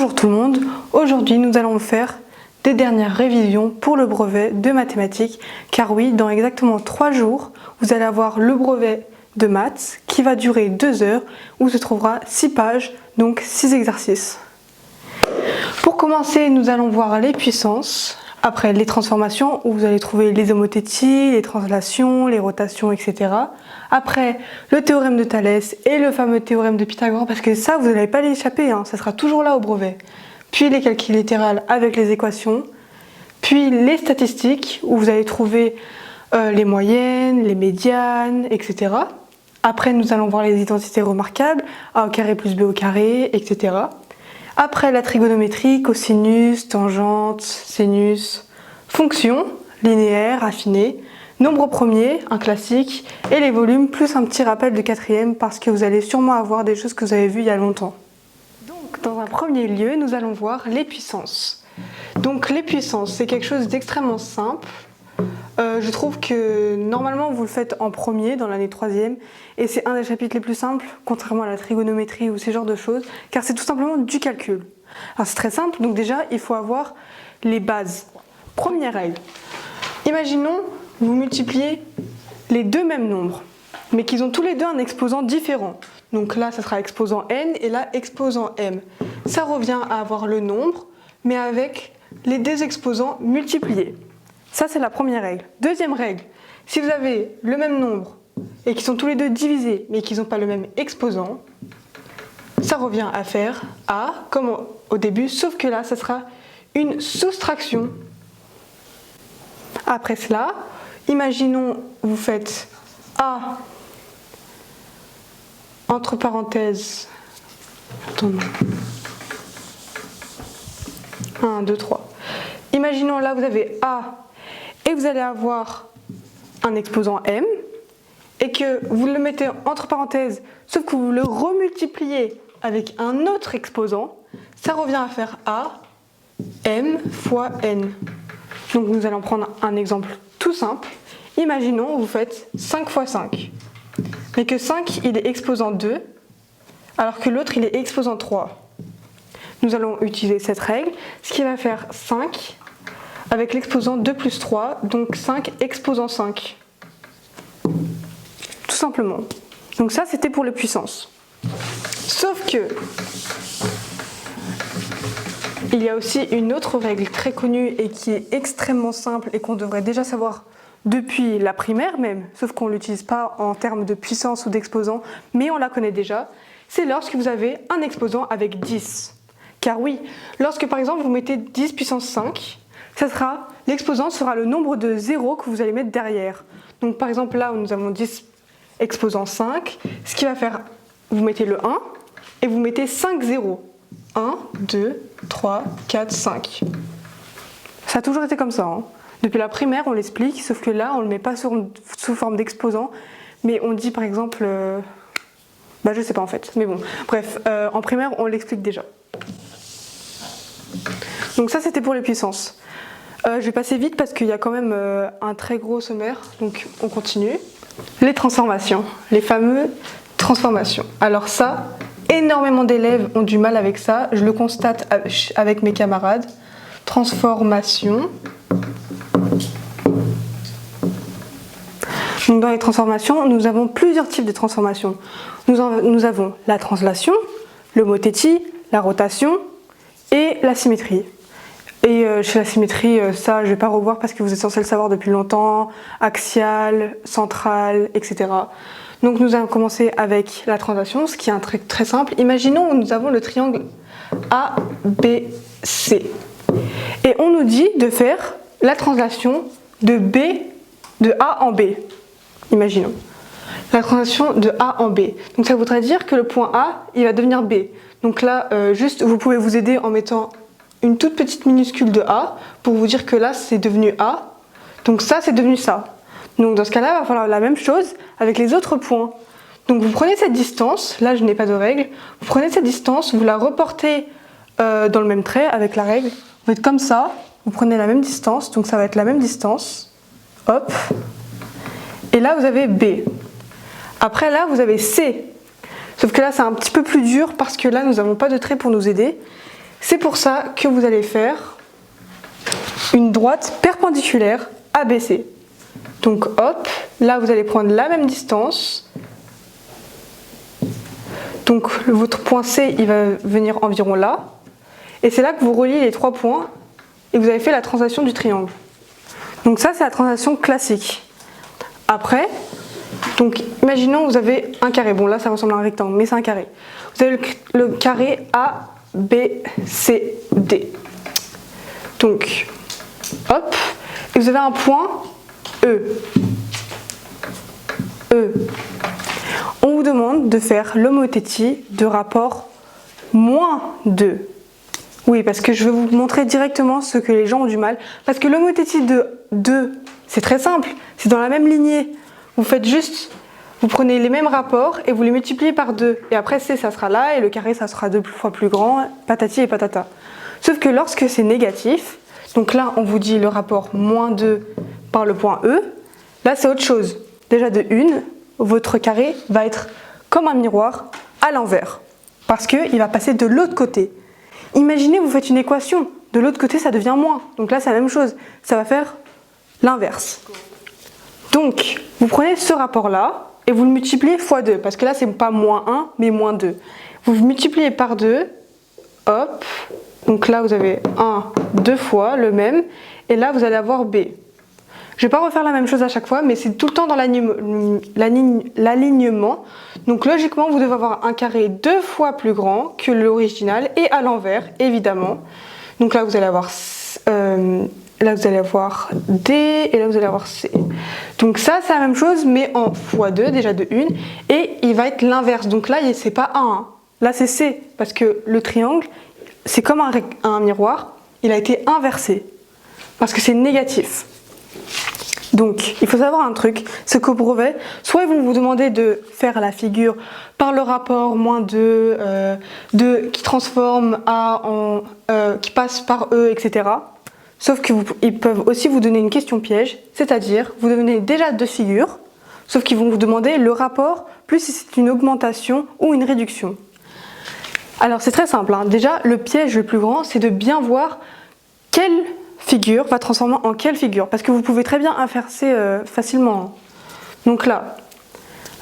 Bonjour tout le monde, aujourd'hui nous allons faire des dernières révisions pour le brevet de mathématiques car oui, dans exactement 3 jours, vous allez avoir le brevet de maths qui va durer 2 heures où se trouvera 6 pages, donc 6 exercices. Pour commencer, nous allons voir les puissances, après les transformations où vous allez trouver les homothéties, les translations, les rotations, etc. Après, le théorème de Thalès et le fameux théorème de Pythagore, parce que ça, vous n'allez pas l'échapper, ça sera toujours là au brevet. Puis les calculs littéraux avec les équations, puis les statistiques, où vous allez trouver les moyennes, les médianes, etc. Après, nous allons voir les identités remarquables, a au carré plus b au carré, etc. Après, la trigonométrie, cosinus, tangente, sinus, fonction, linéaire, affinée, nombre premier, un classique, et les volumes, plus un petit rappel de quatrième parce que vous allez sûrement avoir des choses que vous avez vues il y a longtemps. Donc, dans un premier lieu, nous allons voir les puissances. Donc, les puissances, c'est quelque chose d'extrêmement simple. Je trouve que normalement, vous le faites en premier, dans l'année 3e, et c'est un des chapitres les plus simples, contrairement à la trigonométrie ou ces genres de choses, car c'est tout simplement du calcul. Alors, c'est très simple, donc déjà, il faut avoir les bases. Première règle. Imaginons, vous multipliez les deux mêmes nombres, mais qu'ils ont tous les deux un exposant différent. Donc là, ça sera exposant n et là, exposant m. Ça revient à avoir le nombre, mais avec les deux exposants multipliés. Ça, c'est la première règle. Deuxième règle, si vous avez le même nombre et qu'ils sont tous les deux divisés, mais qu'ils n'ont pas le même exposant, ça revient à faire a, comme au début, sauf que là, ça sera une soustraction. Après cela, imaginons, vous faites a, entre parenthèses, 1, 2, 3. Imaginons là, vous avez a, et vous allez avoir un exposant m, et que vous le mettez entre parenthèses, sauf que vous le remultipliez avec un autre exposant, ça revient à faire a, m fois n. Donc nous allons prendre un exemple tout simple. Imaginons, vous faites 5 fois 5, mais que 5, il est exposant 2, alors que l'autre, il est exposant 3. Nous allons utiliser cette règle, ce qui va faire 5, avec l'exposant 2 plus 3, donc 5 exposant 5. Tout simplement. Donc ça, c'était pour les puissances. Sauf que, il y a aussi une autre règle très connue et qui est extrêmement simple et qu'on devrait déjà savoir depuis la primaire même, sauf qu'on ne l'utilise pas en termes de puissance ou d'exposant, mais on la connaît déjà, c'est lorsque vous avez un exposant avec 10. Car oui, lorsque par exemple vous mettez 10 puissance 5, l'exposant sera le nombre de zéros que vous allez mettre derrière. Donc par exemple là où nous avons 10 exposant 5, ce qui va faire, vous mettez le 1 et vous mettez 5 zéros. 1, 2, 3, 4, 5. Ça a toujours été comme ça. Depuis la primaire, on l'explique, sauf que là, on ne le met pas sous forme d'exposant, mais on dit par exemple... je sais pas en fait, mais bon. Bref, en primaire, on l'explique déjà. Donc ça, c'était pour les puissances. Je vais passer vite parce qu'il y a quand même un très gros sommaire, donc on continue. Les transformations, les fameuses transformations. Alors ça, énormément d'élèves ont du mal avec ça, je le constate avec mes camarades. Transformation. Donc dans les transformations, nous avons plusieurs types de transformations. Nous avons la translation, l'homothétie, la rotation et la symétrie. Et chez la symétrie, ça je ne vais pas revoir parce que vous êtes censé le savoir depuis longtemps, axiale, centrale, etc. Donc nous allons commencer avec la translation, ce qui est un truc très simple. Imaginons que nous avons le triangle ABC. Et on nous dit de faire la translation de A en B. Imaginons. La translation de A en B. Donc ça voudrait dire que le point A, il va devenir B. Donc là, juste, vous pouvez vous aider en mettant une toute petite minuscule de A pour vous dire que là, c'est devenu A. Donc ça, c'est devenu ça. Donc dans ce cas-là, il va falloir la même chose avec les autres points. Donc vous prenez cette distance, là je n'ai pas de règle, vous prenez cette distance, vous la reportez dans le même trait avec la règle, vous faites comme ça, vous prenez la même distance, donc ça va être la même distance, hop, et là vous avez B. Après là vous avez C, sauf que là c'est un petit peu plus dur parce que là nous n'avons pas de trait pour nous aider. C'est pour ça que vous allez faire une droite perpendiculaire ABC. Donc hop, là vous allez prendre la même distance. Donc votre point C, il va venir environ là. Et c'est là que vous reliez les 3 points et vous avez fait la translation du triangle. Donc ça, c'est la translation classique. Après, donc imaginons vous avez un carré. Bon là, ça ressemble à un rectangle, mais c'est un carré. Vous avez le carré A, B, C, D. Donc, hop, et vous avez un point E. E. On vous demande de faire l'homothétie de rapport -2. Oui, parce que je vais vous montrer directement ce que les gens ont du mal. Parce que l'homothétie de 2, c'est très simple, c'est dans la même lignée. Vous faites juste, vous prenez les mêmes rapports et vous les multipliez par 2. Et après C, ça sera là, et le carré, ça sera 2 fois plus grand, patati et patata. Sauf que lorsque c'est négatif, donc là, on vous dit le rapport -2 par le point E, là, c'est autre chose. Déjà de 1, votre carré va être comme un miroir à l'envers, parce qu'il va passer de l'autre côté. Imaginez, vous faites une équation, de l'autre côté ça devient moins, donc là c'est la même chose, ça va faire l'inverse. Donc, vous prenez ce rapport-là et vous le multipliez fois 2, parce que là c'est pas -1, mais -2. Vous le multipliez par 2, hop, donc là vous avez 1, 2 fois le même, et là vous allez avoir B. Je ne vais pas refaire la même chose à chaque fois, mais c'est tout le temps dans l'alignement. Donc logiquement, vous devez avoir un carré 2 fois plus grand que l'original et à l'envers, évidemment. Donc là, vous allez avoir D et là, vous allez avoir C. Donc ça, c'est la même chose, mais en x2, déjà de 1, et il va être l'inverse. Donc là, c'est pas 1, hein. Là, c'est C, parce que le triangle, c'est comme un miroir, il a été inversé, parce que c'est négatif. Donc, il faut savoir un truc, c'est qu'au brevet, soit ils vont vous demander de faire la figure par le rapport -2, qui transforme A en qui passe par E, etc. Sauf qu'ils peuvent aussi vous donner une question piège, c'est-à-dire vous donnez déjà 2 figures, sauf qu'ils vont vous demander le rapport, plus si c'est une augmentation ou une réduction. Alors c'est très simple, hein. Déjà le piège le plus grand, c'est de bien voir quelle figure va transformer en quelle figure, parce que vous pouvez très bien inverser facilement. Donc là,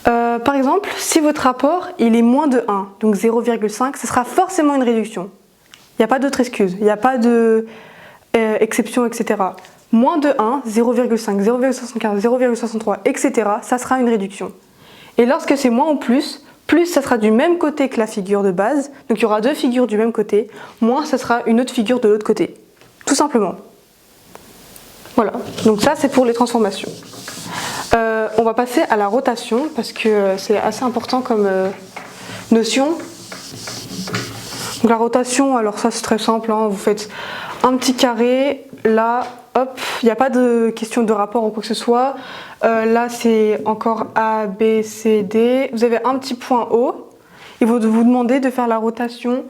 par exemple, si votre rapport il est moins de 1, donc 0,5, ce sera forcément une réduction. Il n'y a pas d'autre excuse, il n'y a pas de exception, etc. Moins de 1, 0,5, 0,75, 0,63, etc., ça sera une réduction. Et lorsque c'est moins ou plus ça sera du même côté que la figure de base, donc il y aura 2 figures du même côté, moins ça sera une autre figure de l'autre côté. Tout simplement. Voilà, donc ça c'est pour les transformations. On va passer à la rotation parce que c'est assez important comme notion. Donc la rotation, alors ça c'est très simple, hein. Vous faites un petit carré, là, hop, il n'y a pas de question de rapport ou quoi que ce soit. Là c'est encore A, B, C, D. Vous avez un petit point O. Il va vous demander de faire la rotation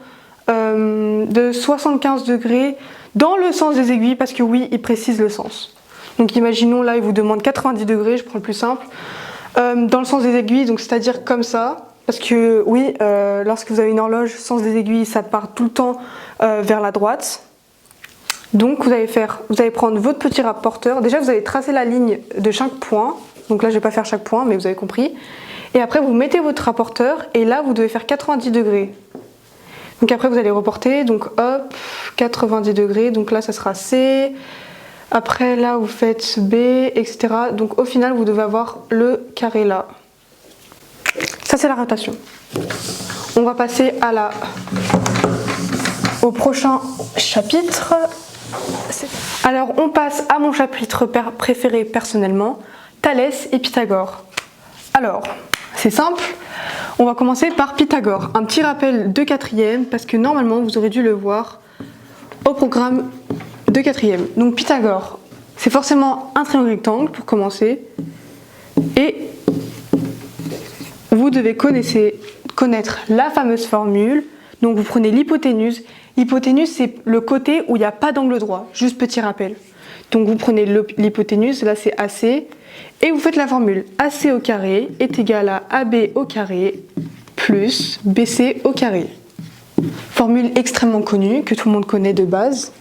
de 75 degrés dans le sens des aiguilles, parce que oui, il précise le sens. Donc imaginons là, il vous demande 90 degrés, je prends le plus simple, dans le sens des aiguilles, donc c'est-à-dire comme ça, parce que oui, lorsque vous avez une horloge, sens des aiguilles, ça part tout le temps vers la droite. Donc vous allez prendre votre petit rapporteur, déjà vous allez tracer la ligne de chaque point, donc là je ne vais pas faire chaque point, mais vous avez compris, et après vous mettez votre rapporteur, et là vous devez faire 90 degrés. Donc après vous allez reporter, donc hop, 90 degrés, donc là ça sera C, après là vous faites B, etc. Donc au final vous devez avoir le carré là. Ça c'est la rotation. On va passer au prochain chapitre. Alors on passe à mon chapitre préféré personnellement, Thalès et Pythagore. Alors, c'est simple. On va commencer par Pythagore, un petit rappel de 4e, parce que normalement vous aurez dû le voir au programme de 4e. Donc Pythagore, c'est forcément un triangle rectangle pour commencer, et vous devez connaître la fameuse formule. Donc vous prenez l'hypoténuse. L'hypoténuse c'est le côté où il n'y a pas d'angle droit, juste petit rappel. Donc vous prenez l'hypoténuse, là c'est AC, et vous faites la formule AC au carré est égal à AB au carré plus BC au carré. Formule extrêmement connue que tout le monde connaît de base.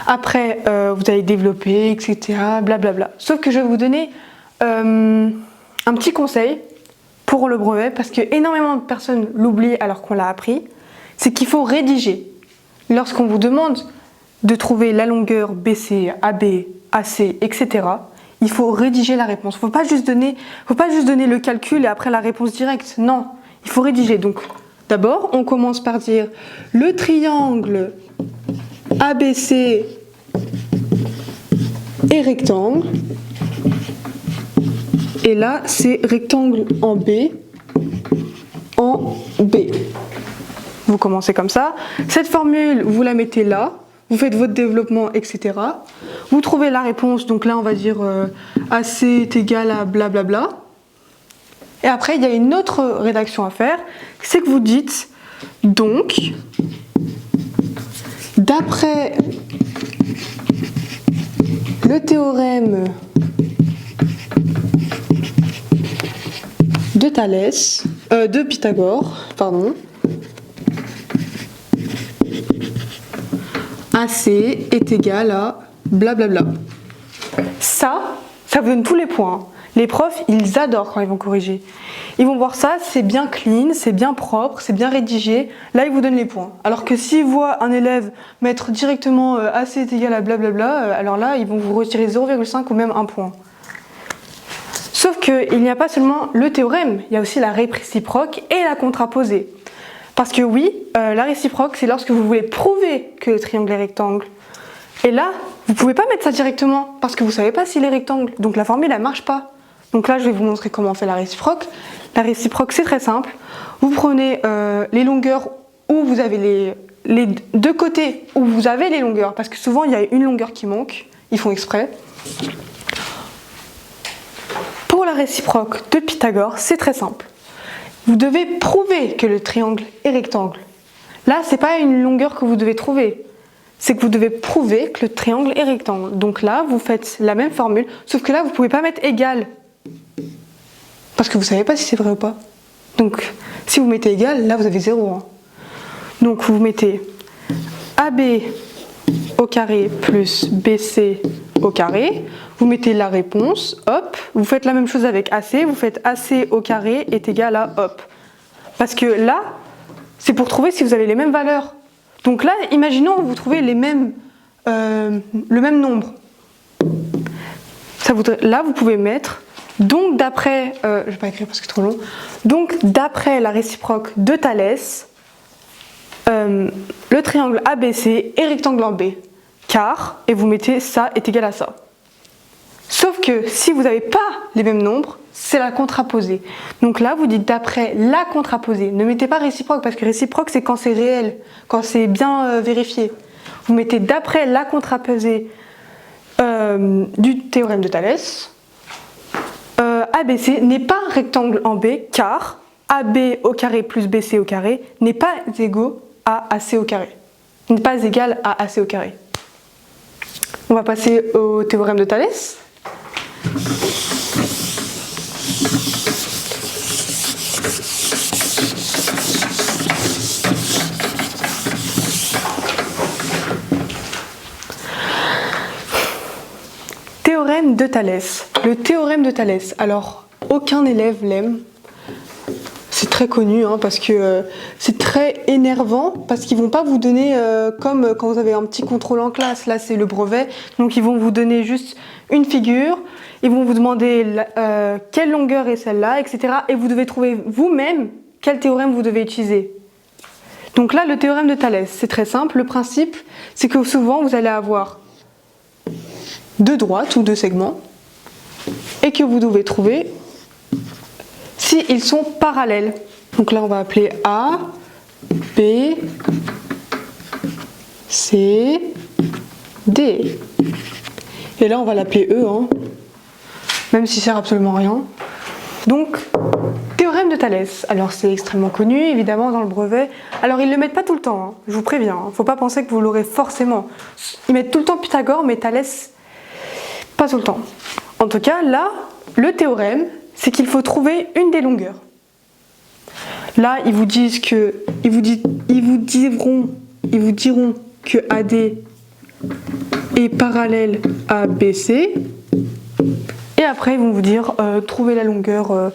Après, vous allez développer, etc. Blablabla. Sauf que je vais vous donner un petit conseil pour le brevet, parce que énormément de personnes l'oublient alors qu'on l'a appris, c'est qu'il faut rédiger. Lorsqu'on vous demande de trouver la longueur BC, AB, AC, etc., il faut rédiger la réponse. Faut pas juste donner le calcul et après la réponse directe. Non, il faut rédiger. Donc, d'abord, on commence par dire le triangle ABC est rectangle. Et là, c'est rectangle en B, en B. Vous commencez comme ça. Cette formule, vous la mettez là. Vous faites votre développement, etc. Vous trouvez la réponse. Donc là, on va dire AC est égal à blablabla. Et après, il y a une autre rédaction à faire. C'est que vous dites, donc, d'après le théorème de Thalès, de Pythagore, pardon, AC est égal à blablabla. Ça vous donne tous les points. Les profs, ils adorent quand ils vont corriger. Ils vont voir ça, c'est bien clean, c'est bien propre, c'est bien rédigé. Là, ils vous donnent les points. Alors que s'ils voient un élève mettre directement AC est égal à blablabla, alors là, ils vont vous retirer 0,5 ou même 1 point. Sauf qu'il n'y a pas seulement le théorème, il y a aussi la réciproque et la contraposée. Parce que oui, la réciproque, c'est lorsque vous voulez prouver que le triangle est rectangle. Et là, vous ne pouvez pas mettre ça directement, parce que vous ne savez pas s'il est rectangle. Donc la formule, elle ne marche pas. Donc là, je vais vous montrer comment on fait la réciproque. La réciproque, c'est très simple. Vous prenez les longueurs où vous avez les deux côtés où vous avez les longueurs, parce que souvent, il y a une longueur qui manque. Ils font exprès. Pour la réciproque de Pythagore, c'est très simple. Vous devez prouver que le triangle est rectangle. Là, ce n'est pas une longueur que vous devez trouver. C'est que vous devez prouver que le triangle est rectangle. Donc là, vous faites la même formule, sauf que là, vous ne pouvez pas mettre égal. Parce que vous ne savez pas si c'est vrai ou pas. Donc, si vous mettez égal, là, vous avez 0. Hein. Donc, vous mettez AB au carré plus BC au carré. Vous mettez la réponse, hop. Vous faites la même chose avec AC. Vous faites AC au carré est égal à hop. Parce que là, c'est pour trouver si vous avez les mêmes valeurs. Donc là, imaginons que vous trouvez le même nombre. Là, vous pouvez mettre, donc d'après, je ne vais pas écrire parce que c'est trop long, donc d'après la réciproque de Thalès, le triangle ABC est rectangle en B, car, et vous mettez ça est égal à ça. Sauf que si vous n'avez pas les mêmes nombres, c'est la contraposée. Donc là, vous dites d'après la contraposée. Ne mettez pas réciproque, parce que réciproque, c'est quand c'est réel, quand c'est bien vérifié. Vous mettez d'après la contraposée du théorème de Thalès. ABC n'est pas un rectangle en B, car AB au carré plus BC au carré n'est pas égal à AC au carré. N'est pas égal à AC au carré. On va passer au théorème de Thalès. Théorème de Thalès. Le théorème de Thalès. Alors, aucun élève l'aime. C'est très connu hein, parce que c'est très énervant parce qu'ils vont pas vous donner comme quand vous avez un petit contrôle en classe. Là, c'est le brevet. Donc, ils vont vous donner juste une figure. Ils vont vous demander quelle longueur est celle-là, etc. Et vous devez trouver vous-même quel théorème vous devez utiliser. Donc là, le théorème de Thalès, c'est très simple. Le principe, c'est que souvent, vous allez avoir deux droites ou deux segments et que vous devez trouver si ils sont parallèles. Donc là, on va appeler A, B, C, D. Et là, on va l'appeler E, hein, même si ça sert absolument à rien. Donc, théorème de Thalès. Alors, c'est extrêmement connu, évidemment, dans le brevet. Alors, ils ne le mettent pas tout le temps, hein, je vous préviens. Il ne faut pas penser que vous l'aurez forcément. Ils mettent tout le temps Pythagore, mais Thalès, pas tout le temps. En tout cas, là, le théorème, c'est qu'il faut trouver une des longueurs. Là, ils vous diront que AD est parallèle à BC. Et après, ils vont vous dire trouver la longueur.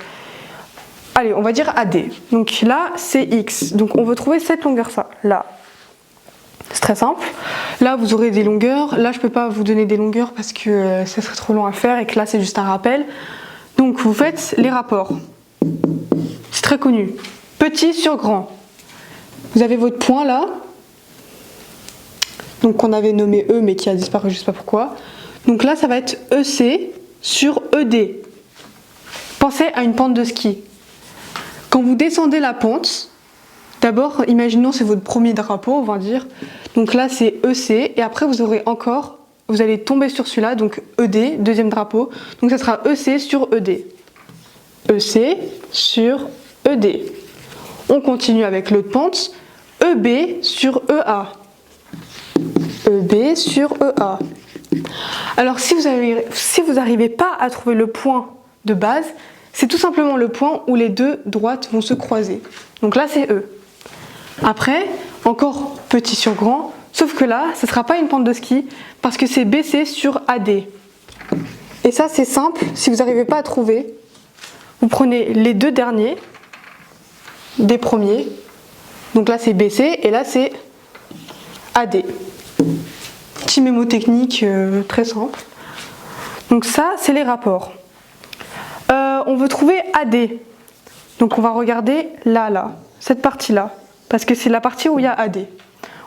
Allez, on va dire AD. Donc là, c'est X. Donc on veut trouver cette longueur, ça. Là. C'est très simple. Là, vous aurez des longueurs. Là, je ne peux pas vous donner des longueurs parce que ça serait trop long à faire et que là, c'est juste un rappel. Donc, vous faites les rapports. C'est très connu. Petit sur grand. Vous avez votre point là. Donc, on avait nommé E, mais qui a disparu, je ne sais pas pourquoi. Donc là, ça va être EC sur ED. Pensez à une pente de ski. Quand vous descendez la pente, d'abord, imaginons c'est votre premier drapeau, on va dire. Donc là, c'est EC. Et après, vous allez tomber sur celui-là, donc ED, deuxième drapeau. Donc ça sera EC sur ED. EC sur ED. On continue avec l'autre pente. EB sur EA. EB sur EA. Alors, si vous n'arrivez pas à trouver le point de base, c'est tout simplement le point où les deux droites vont se croiser. Donc là, c'est E. Après, encore petit sur grand, sauf que là, ce ne sera pas une pente de ski parce que c'est BC sur AD. Et ça, c'est simple. Si vous n'arrivez pas à trouver, vous prenez les deux derniers des premiers. Donc là, c'est BC et là, c'est AD. Petit mémo technique très simple. Donc ça, c'est les rapports. On veut trouver AD. Donc on va regarder là, cette partie-là. Parce que c'est la partie où il y a AD.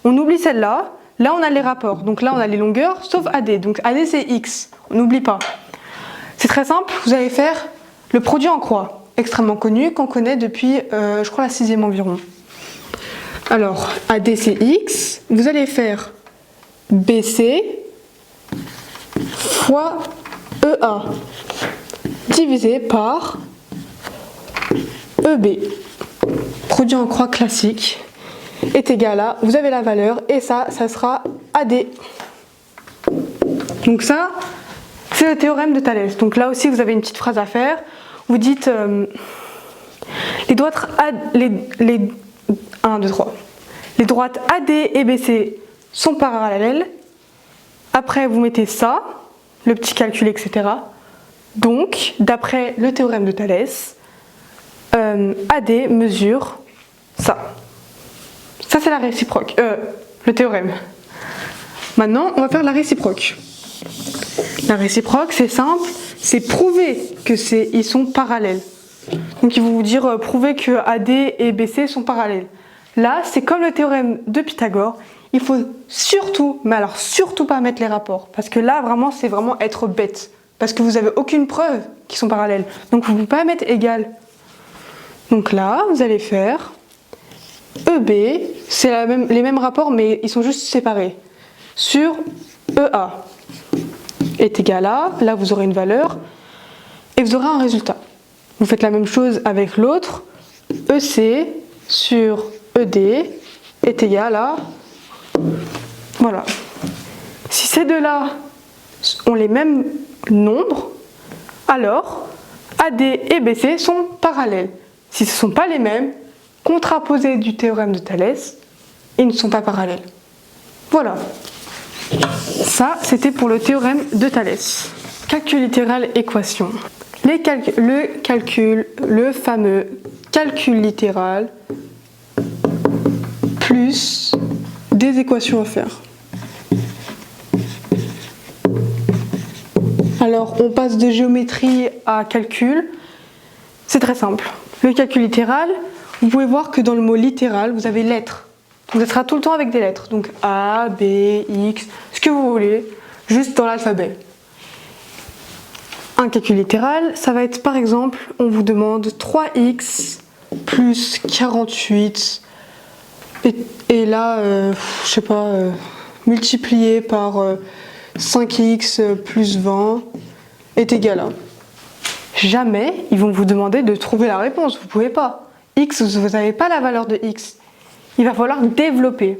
On oublie celle-là. Là, on a les rapports. Donc là, on a les longueurs, sauf AD. Donc AD, c'est X. On n'oublie pas. C'est très simple. Vous allez faire le produit en croix. Extrêmement connu, qu'on connaît depuis, je crois, la 6e environ. Alors, AD, c'est X. Vous allez faire BC fois EA divisé par EB. Produit en croix classique est égal à, vous avez la valeur et ça sera AD. Donc ça, c'est le théorème de Thalès. Donc là aussi, vous avez une petite phrase à faire. Vous dites les droites AD et BC sont parallèles. Après, vous mettez ça, le petit calcul, etc. Donc, d'après le théorème de Thalès, AD mesure ça. Ça, c'est la réciproque. Le théorème. Maintenant, on va faire la réciproque. La réciproque, c'est simple. C'est prouver que ils sont parallèles. Donc, ils vont vous dire prouver que AD et BC sont parallèles. Là, c'est comme le théorème de Pythagore. Il faut surtout, mais alors surtout pas mettre les rapports. Parce que là, vraiment, c'est vraiment être bête. Parce que vous n'avez aucune preuve qu'ils sont parallèles. Donc, vous ne pouvez pas mettre égal. Donc là, vous allez faire EB, c'est les mêmes rapports, mais ils sont juste séparés. Sur EA est égal à, là vous aurez une valeur, et vous aurez un résultat. Vous faites la même chose avec l'autre, EC sur ED est égal à, voilà. Si ces deux-là ont les mêmes nombres, alors AD et BC sont parallèles. Si ce ne sont pas les mêmes, contraposés du théorème de Thalès, ils ne sont pas parallèles. Voilà. Ça, c'était pour le théorème de Thalès. Calcul littéral, équation. Le fameux calcul littéral plus des équations à faire. Alors, on passe de géométrie à calcul. C'est très simple. Le calcul littéral, vous pouvez voir que dans le mot littéral, vous avez lettres. Donc, ça sera tout le temps avec des lettres. Donc, A, B, X, ce que vous voulez, juste dans l'alphabet. Un calcul littéral, ça va être par exemple, on vous demande 3x plus 48, et là, je sais pas, multiplié par 5x plus 20 est égal à. Jamais ils vont vous demander de trouver la réponse, vous ne pouvez pas. X, vous n'avez pas la valeur de x. Il va falloir développer.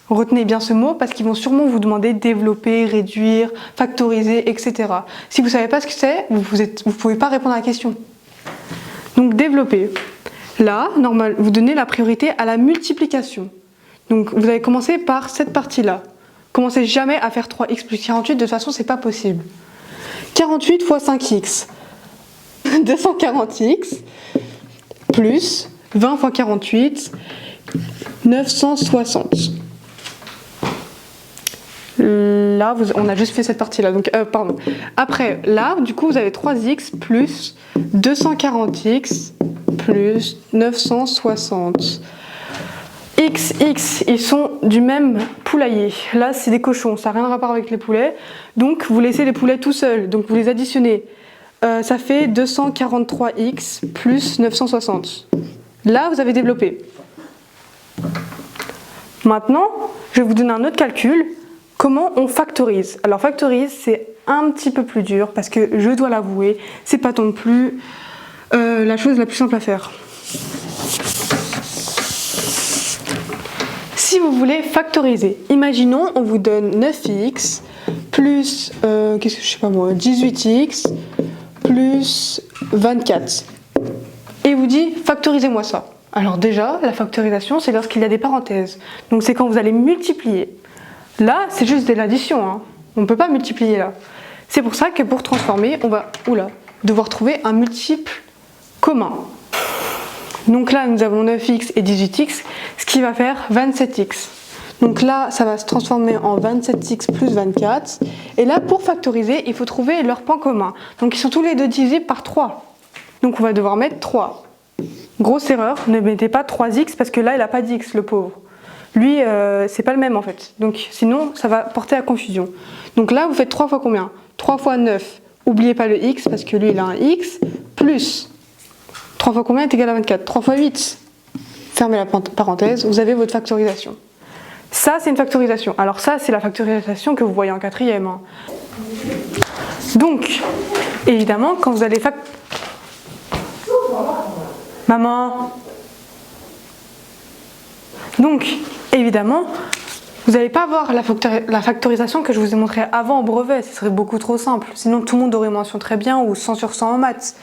Retenez bien ce mot parce qu'ils vont sûrement vous demander développer, réduire, factoriser, etc. Si vous ne savez pas ce que c'est, vous ne pouvez pas répondre à la question. Donc développer. là, normal, vous donnez la priorité à la multiplication. Donc vous allez commencer par cette partie-là. Commencez jamais à faire 3x plus 48, de toute façon c'est pas possible. 48 fois 5x, 240x, plus 20 fois 48, 960. Là, on a juste fait cette partie-là. Donc, pardon. Après, là, du coup, vous avez 3x plus 240x plus 960. X, ils sont du même poulailler. Là, c'est des cochons, ça n'a rien à rapport avec les poulets. Donc, vous laissez les poulets tout seuls. Donc, vous les additionnez. Ça fait 243x plus 960. Là, vous avez développé. Maintenant, je vais vous donner un autre calcul. Comment on factorise? Alors, factorise, c'est un petit peu plus dur parce que, je dois l'avouer, c'est pas non plus la chose la plus simple à faire. Si vous voulez factoriser, imaginons on vous donne 9x plus, 18x plus 24 et vous dit factorisez-moi ça. Alors déjà, la factorisation c'est lorsqu'il y a des parenthèses, donc c'est quand vous allez multiplier. Là, c'est juste de l'addition, hein. On ne peut pas multiplier là. C'est pour ça que pour transformer, on va devoir trouver un multiple commun. Donc là, nous avons 9x et 18x, ce qui va faire 27x. Donc là, ça va se transformer en 27x plus 24. Et là, pour factoriser, il faut trouver leur point commun. Donc ils sont tous les deux divisés par 3. Donc on va devoir mettre 3. Grosse erreur, ne mettez pas 3x parce que là, il n'a pas d'x, le pauvre. Lui, c'est pas le même en fait. Donc sinon, ça va porter à confusion. Donc là, vous faites 3 fois combien? 3 fois 9. N'oubliez pas le x parce que lui, il a un x. Plus 3 fois combien est égal à 24? 3 fois 8. Fermez la parenthèse, vous avez votre factorisation. Ça, c'est une factorisation. Alors ça, c'est la factorisation que vous voyez en quatrième. Hein. Donc, évidemment, quand vous allez Maman. Donc, évidemment, vous n'allez pas avoir la factorisation que je vous ai montré avant au brevet. Ce serait beaucoup trop simple. Sinon, tout le monde aurait mention très bien ou 100 sur 100 en maths.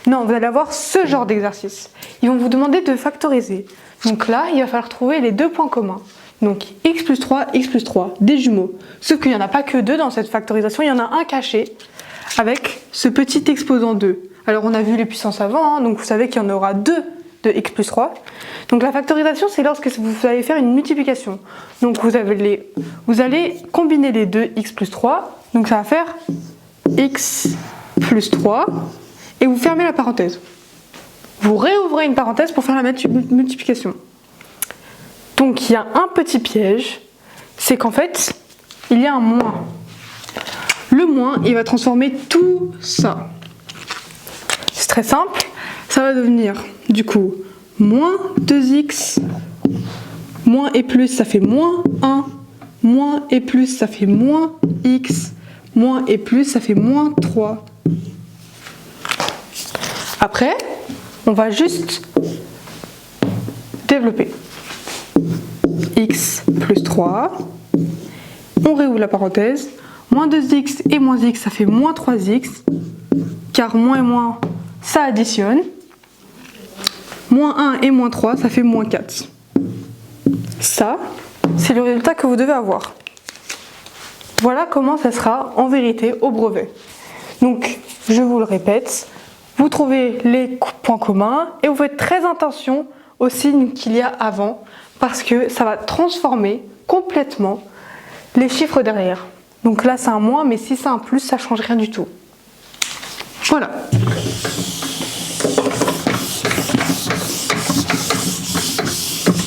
Non, vous allez avoir ce genre d'exercice. Ils vont vous demander de factoriser. Donc là, il va falloir trouver les deux points communs. Donc x plus 3, des jumeaux. Sauf qu'il n'y en a pas que deux dans cette factorisation, il y en a un caché avec ce petit exposant 2. Alors on a vu les puissances avant, hein, donc vous savez qu'il y en aura 2 de x plus 3. Donc la factorisation, c'est lorsque vous allez faire une multiplication. Donc vous allez combiner les deux x plus 3, donc ça va faire x plus 3, et vous fermez la parenthèse. Vous réouvrez une parenthèse pour faire la multiplication. Donc il y a un petit piège, c'est qu'en fait, il y a un moins. Le moins, il va transformer tout ça. C'est très simple, ça va devenir du coup moins 2x, moins et plus ça fait moins 1, moins et plus ça fait moins x, moins et plus ça fait moins 3. Après, on va juste développer. X plus 3, on réouvre la parenthèse, moins 2x et moins x ça fait moins 3x, car moins et moins ça additionne, moins 1 et moins 3 ça fait moins 4. Ça, c'est le résultat que vous devez avoir. Voilà comment ça sera en vérité au brevet. Donc, je vous le répète, vous trouvez les points communs et vous faites très attention aux signes qu'il y a avant, parce que ça va transformer complètement les chiffres derrière. Donc là c'est un moins, mais si c'est un plus, ça ne change rien du tout. Voilà.